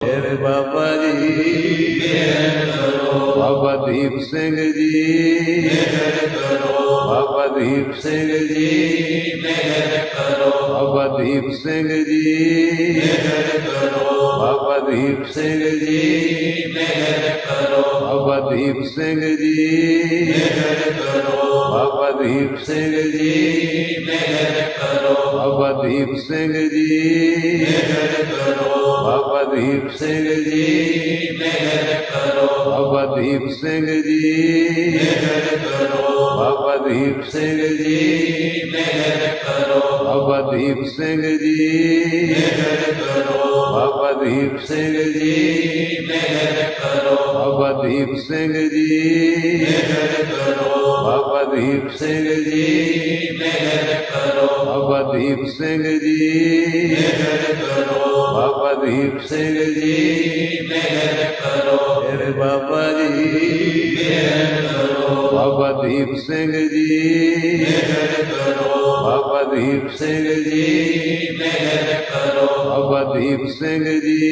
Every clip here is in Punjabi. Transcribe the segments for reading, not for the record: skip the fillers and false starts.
ਮੇਰੇ ਬਾਬਾ ਜੀ ਬਾਬਾ ਦੀਪ ਸਿੰਘ ਜੀ ਬਾਬਾ ਦੀਪ ਸਿੰਘ ਜੀ ਬਾਬਾ ਦੀਪ ਸਿੰਘ ਜੀ ਬਾਬਾ ਦੀਪ ਸਿੰਘ ਜੀ ਬਾਬਾ ਦੀਪ ਸਿੰਘ ਜੀ ਬਾਬਾ ਦੀਪ ਸਿੰਘ ਜੀ ਬਾਬਾ ਦੀਪ ਸਿੰਘ ਜੀ ਬਾਬਾ ਦੀਪ ਸਿੰਘ ਜੀ ਬਾਬਾ ਦੀਪ ਸਿੰਘ ਜੀ ਬਾਬਾ ਦੀਪ ਸਿੰਘ ਜੀ ਬਾਬਾ ਦੀਪ ਸਿੰਘ ਜੀ ਬਾਬਾ ਦੀਪ ਸਿੰਘ ਜੀ ਬਾਬਾ ਦੀਪ ਸਿੰਘ ਜੀ ਬਾਬਾ ਦੀਪ ਸਿੰਘ ਜੀ ਬਾਬਾ ਦੀਪ ਸਿੰਘ ਜੀ ਬਾਬਾ ਦੀਪ ਸਿੰਘ ਜੀ ਮੇਰੇ ਬਾਬਾ ਜੀ ਬਾਬਾ ਦੀਪ ਸਿੰਘ ਜੀ ਬਾਬਾ ਦੀਪ ਸਿੰਘ ਜੀ ਬਾਬਾ ਦੀਪ ਸਿੰਘ ਜੀ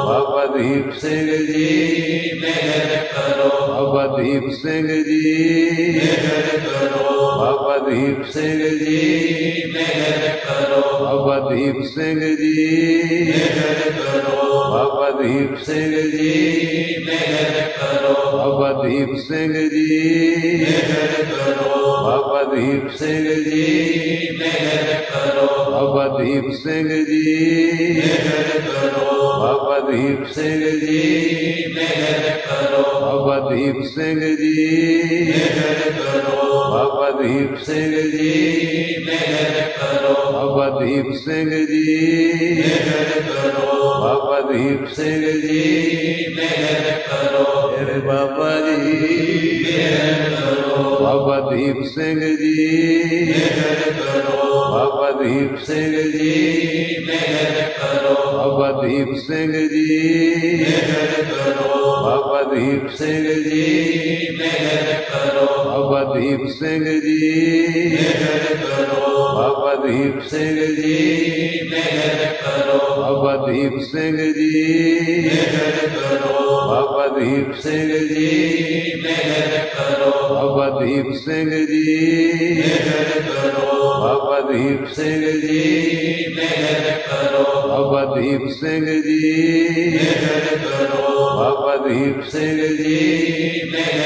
ਬਾਬਾ ਦੀਪ ਸਿੰਘ ਜੀ ਬਾਬਾ ਦੀਪ ਸਿੰਘ ਜੀ ਬਾਬਾ ਦੀਪ ਸਿੰਘ ਜੀ ਬਾਬਾ ਦੀਪ ਸਿੰਘ ਜੀ ਬਾਬਾ ਦੀਪ ਸਿੰਘ ਜੀ ਬਾਬਾ ਦੀਪ ਸਿੰਘ ਜੀ ਬਾਬਾ ਦੀਪ ਸਿੰਘ ਜੀ ਬਾਬਾ ਦੀਪ ਸਿੰਘ ਜੀ ਬਾਬਾ ਦੀਪ ਸਿੰਘ ਜੀ ਬਾਬਾ ਦੀਪ ਸਿੰਘ ਜੀ ਬਾਬਾ ਦੀਪ ਸਿੰਘ ਜੀ ਬਾਬਾ ਦੀਪ ਸਿੰਘ ਜੀ ਬਾਬਾ ਦੀਪ ਸਿੰਘ ਜੀ ਮੇਰੇ ਬਾਬਾ ਜੀ ਬਾਬਾ ਦੀਪ ਸਿੰਘ ਜੀ ਬਾਬਾ ਦੀਪ ਸਿੰਘ ਜੀ ਬਾਬਾ ਦੀਪ ਸਿੰਘ ਜੀ ਬਾਬਾ ਦੀਪ ਸਿੰਘ ਜੀ ਬਾਬਾ ਦੀਪ ਸਿੰਘ ਜੀ ਬਾਬਾ ਦੀਪ ਸਿੰਘ ਜੀ ਬਾਬਾ ਦੀਪ ਸਿੰਘ ਜੀ ਬਾਬਾ ਦੀਪ ਸਿੰਘ ਜੀ ਬਾਬਾ ਦੀਪ ਸਿੰਘ ਜੀ ਬਾਬਾ ਦੀਪ ਸਿੰਘ ਜੀ ਬਾਬਾ ਦੀਪ ਸਿੰਘ ਜੀ ਬਾਬਾ ਦੀਪ ਸਿੰਘ ਜੀ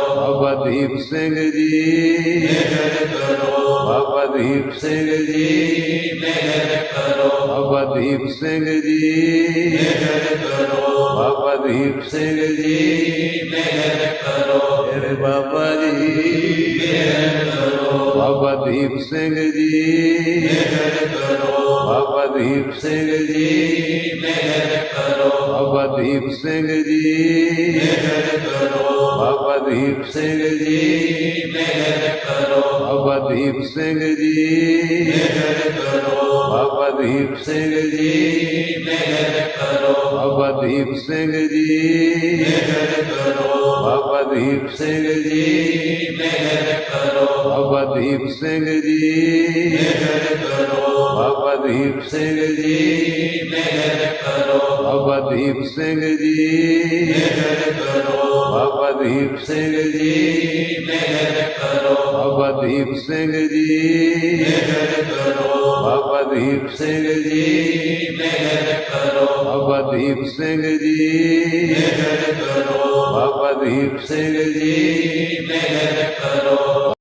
ਬਾਬਾ ਦੀਪ ਸਿੰਘ ਜੀ ਬਾਬਾ ਦੀਪ ਸਿੰਘ ਜੀ ਬਾਬਾ ਦੀਪ ਸਿੰਘ ਜੀ ਬਾਬਾ ਦੀਪ ਸਿੰਘ ਜੀ ਮੇਰੇ ਬਾਬਾ ਜੀ ਬਾਬਾ ਦੀਪ ਸਿੰਘ ਜੀ ਬਾਬਾ ਦੀਪ ਸਿੰਘ ਜੀ ਬਾਬਾ ਦੀਪ ਸਿੰਘ ਜੀ ਬਾਬਾ ਦੀਪ ਸਿੰਘ ਜੀ ਬਾਬਾ ਦੀਪ ਸਿੰਘ ਜੀ ਬਾਬਾ ਦੀਪ ਸਿੰਘ ਜੀ ਬਾਬਾ ਦੀਪ ਸਿੰਘ ਜੀ ਬਾਬਾ ਦੀਪ ਸਿੰਘ ਜੀ ਬਾਬਾ ਦੀਪ ਸਿੰਘ ਜੀ ਬਾਬਾ ਦੀਪ ਸਿੰਘ ਜੀ ਬਾਬਾ ਦੀਪ ਸਿੰਘ ਜੀ ਬਾਬਾ ਦੀਪ ਸਿੰਘ ਜੀ ਬਾਬਾ ਦੀਪ ਸਿੰਘ ਜੀ ਬਾਬਾ ਦੀਪ ਸਿੰਘ ਜੀ ਬਾਬਾ ਦੀਪ ਸਿੰਘ ਜੀ ਬਾਬਾ ਦੀਪ ਸਿੰਘ ਜੀ